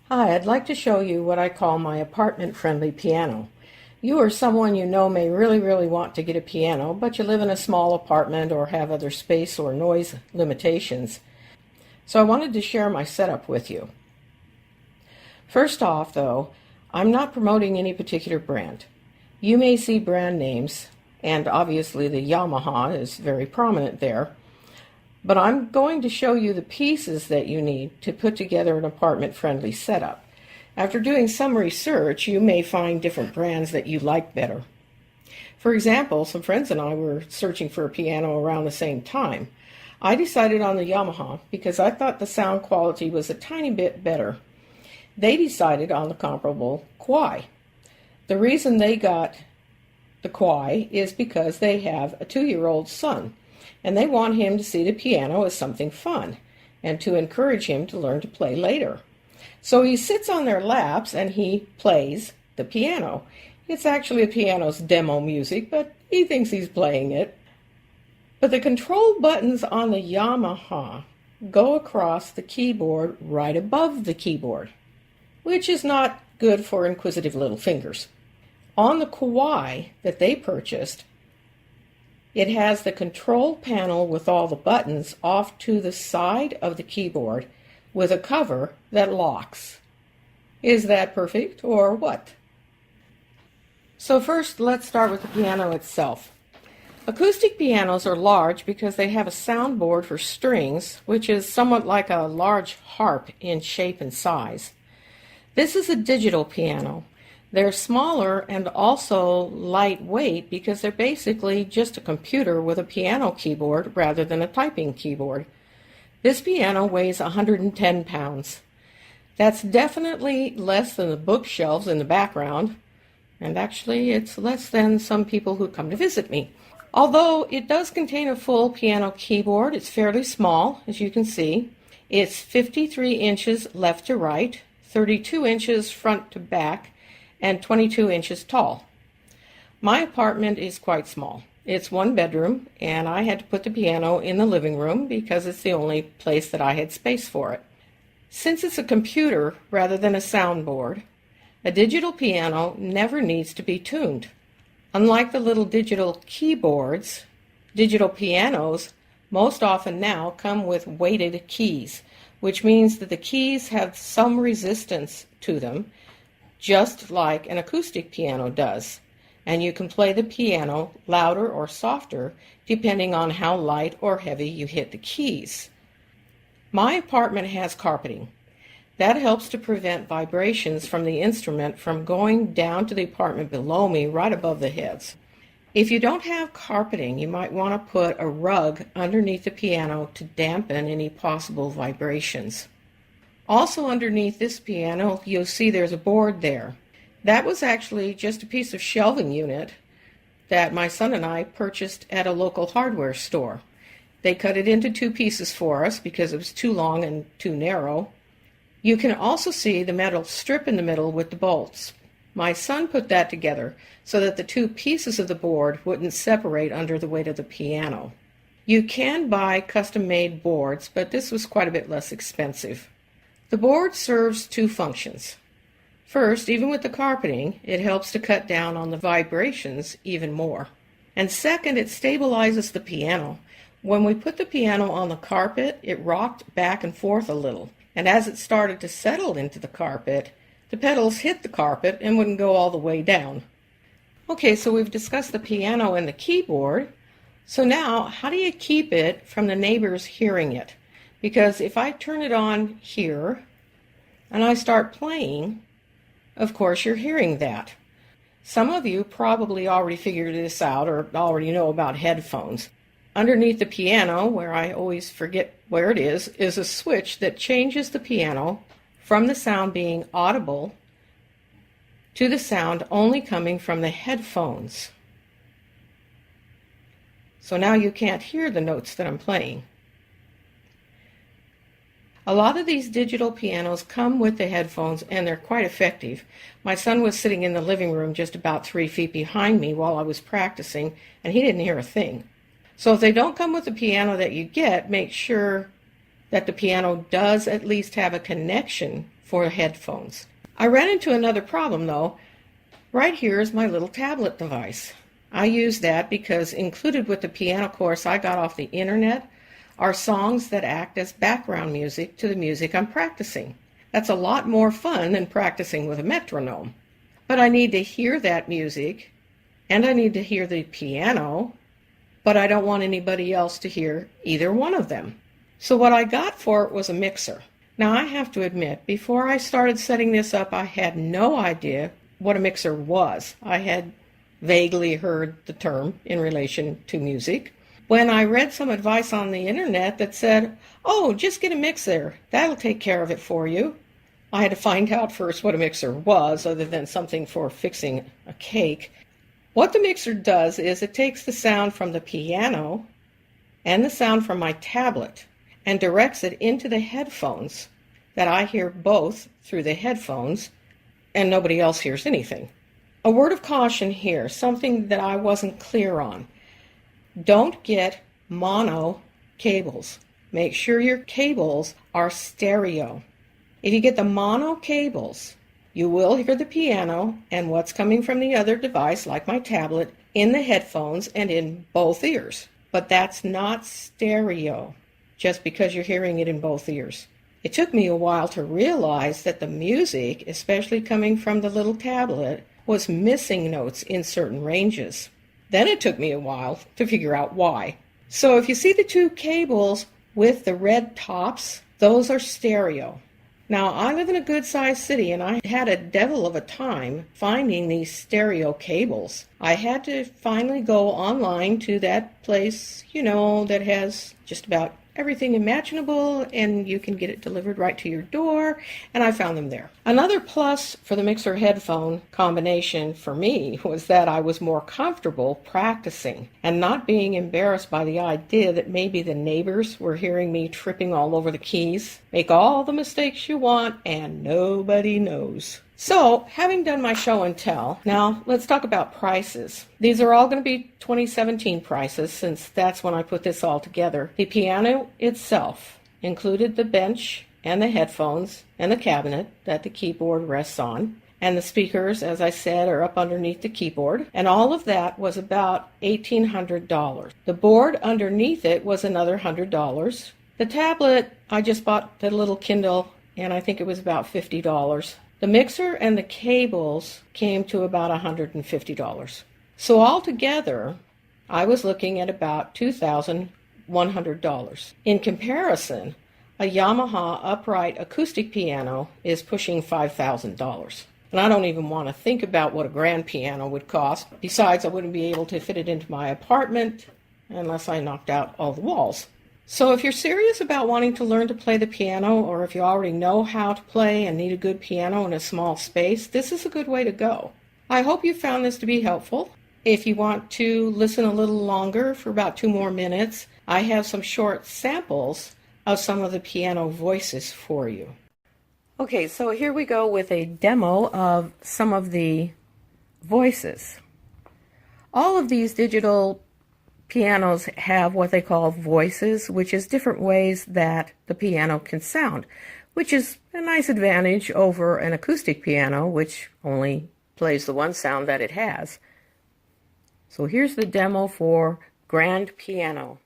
Hi, I'd like to show you what I call my apartment-friendly piano. You or someone you know may really want to get a piano, but you live in a small apartment or have other space or noise limitations. So I wanted to share my setup with you. First off, though, I'm not promoting any particular brand. You may see brand names, and obviously the Yamaha is very prominent there. But I'm going to show you the pieces that you need to put together an apartment-friendly setup. After doing some research, you may find different brands that you like better. For example, some friends and I were searching for a piano around the same time. I decided on the Yamaha because I thought the sound quality was a tiny bit better. They decided on the comparable Kawai. The reason they got the Kawai is because they have a 2-year-old son, and they want him to see the piano as something fun and to encourage him to learn to play later. So he sits on their laps and he plays the piano. It's actually a piano's demo music, but he thinks he's playing it. But the control buttons on the Yamaha go across the keyboard right above the keyboard, which is not good for inquisitive little fingers. On the Kawai that they purchased, it has the control panel with all the buttons off to the side of the keyboard with a cover that locks. Is that perfect or what? So first, let's start with the piano itself. Acoustic pianos are large because they have a soundboard for strings, which is somewhat like a large harp in shape and size. This is a digital piano. They're smaller and also lightweight because they're basically just a computer with a piano keyboard rather than a typing keyboard. This piano weighs 110 pounds. That's definitely less than the bookshelves in the background, and actually it's less than some people who come to visit me. Although it does contain a full piano keyboard, it's fairly small, as you can see. It's 53 inches left to right, 32 inches front to back, and 22 inches tall. My apartment is quite small. It's 1 bedroom, and I had to put the piano in the living room because it's the only place that I had space for it. Since it's a computer rather than a soundboard, a digital piano never needs to be tuned. Unlike the little digital keyboards, digital pianos most often now come with weighted keys, which means that the keys have some resistance to them, just like an acoustic piano does, and you can play the piano louder or softer depending on how light or heavy you hit the keys. My apartment has carpeting. That helps to prevent vibrations from the instrument from going down to the apartment below me right above the heads. If you don't have carpeting, you might want to put a rug underneath the piano to dampen any possible vibrations. Also underneath this piano, you'll see there's a board there. That was actually just a piece of shelving unit that my son and I purchased at a local hardware store. They cut it into 2 pieces for us because it was too long and too narrow. You can also see the metal strip in the middle with the bolts. My son put that together so that the 2 pieces of the board wouldn't separate under the weight of the piano. You can buy custom-made boards, but this was quite a bit less expensive. The board serves 2 functions. First, even with the carpeting, it helps to cut down on the vibrations even more. And second, it stabilizes the piano. When we put the piano on the carpet, it rocked back and forth a little. And as it started to settle into the carpet, the pedals hit the carpet and wouldn't go all the way down. Okay, so we've discussed the piano and the keyboard. So now, how do you keep it from the neighbors hearing it? Because if I turn it on here and I start playing, of course you're hearing that. Some of you probably already figured this out or already know about headphones. Underneath the piano, where I always forget where it is a switch that changes the piano from the sound being audible to the sound only coming from the headphones. So now you can't hear the notes that I'm playing. A lot of these digital pianos come with the headphones, and they're quite effective. My son was sitting in the living room just about 3 feet behind me while I was practicing, and he didn't hear a thing. So if they don't come with the piano that you get, make sure that the piano does at least have a connection for headphones. I ran into another problem though. Right here is my little tablet device. I use that because included with the piano course I got off the internet are songs that act as background music to the music I'm practicing. That's a lot more fun than practicing with a metronome. But I need to hear that music, and I need to hear the piano, but I don't want anybody else to hear either one of them. So what I got for it was a mixer. Now I have to admit, before I started setting this up, I had no idea what a mixer was. I had vaguely heard the term in relation to music. When I read some advice on the internet that said, oh, just get a mixer, that'll take care of it for you. I had to find out first what a mixer was, other than something for fixing a cake. What the mixer does is it takes the sound from the piano and the sound from my tablet and directs it into the headphones that I hear both through the headphones and nobody else hears anything. A word of caution here, something that I wasn't clear on. Don't get mono cables. Make sure your cables are stereo. If you get the mono cables, you will hear the piano and what's coming from the other device, like my tablet, in the headphones and in both ears. But that's not stereo, just because you're hearing it in both ears. It took me a while to realize that the music, especially coming from the little tablet, was missing notes in certain ranges. Then it took me a while to figure out why. So if you see the two cables with the red tops, those are stereo. Now, I live in a good-sized city, and I had a devil of a time finding these stereo cables. I had to finally go online to that place, that has just about everything imaginable, and you can get it delivered right to your door, and I found them there. Another plus for the mixer headphone combination for me was that I was more comfortable practicing and not being embarrassed by the idea that maybe the neighbors were hearing me tripping all over the keys. Make all the mistakes you want, and nobody knows. So, having done my show and tell, now let's talk about prices. These are all going to be 2017 prices, since that's when I put this all together. The piano itself included the bench and the headphones and the cabinet that the keyboard rests on. And the speakers, as I said, are up underneath the keyboard. And all of that was about $1,800. The board underneath it was another $100. The tablet, I just bought the little Kindle, and I think it was about $50. The mixer and the cables came to about $150. So altogether, I was looking at about $2,100. In comparison, a Yamaha upright acoustic piano is pushing $5,000. And I don't even want to think about what a grand piano would cost. Besides, I wouldn't be able to fit it into my apartment unless I knocked out all the walls. So if you're serious about wanting to learn to play the piano, or if you already know how to play and need a good piano in a small space, this is a good way to go. I hope you found this to be helpful. If you want to listen a little longer for about 2 more minutes, I have some short samples of some of the piano voices for you. Okay, so here we go with a demo of some of the voices. All of these digital pianos have what they call voices, which is different ways that the piano can sound, which is a nice advantage over an acoustic piano, which only plays the one sound that it has. So here's the demo for grand piano.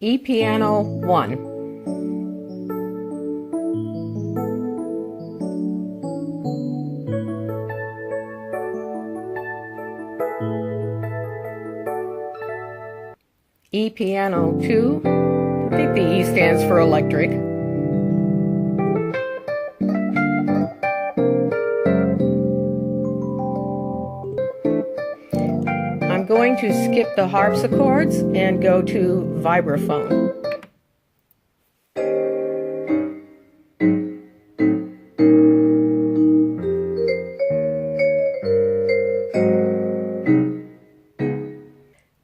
E piano 1. E piano 2. I think the E stands for electric. I'm going to skip the harpsichords and go to vibraphone.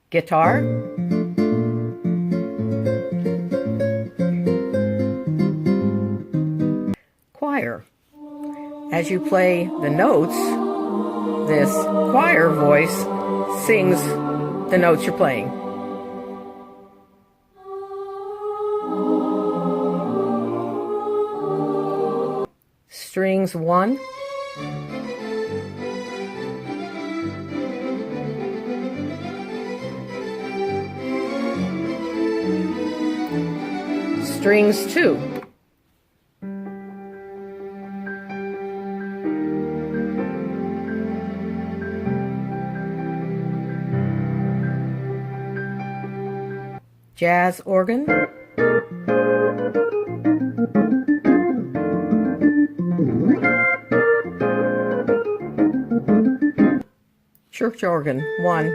Guitar. Choir. As you play the notes, this choir voice sings the notes you're playing. Strings 1, strings 2, jazz organ, church organ 1,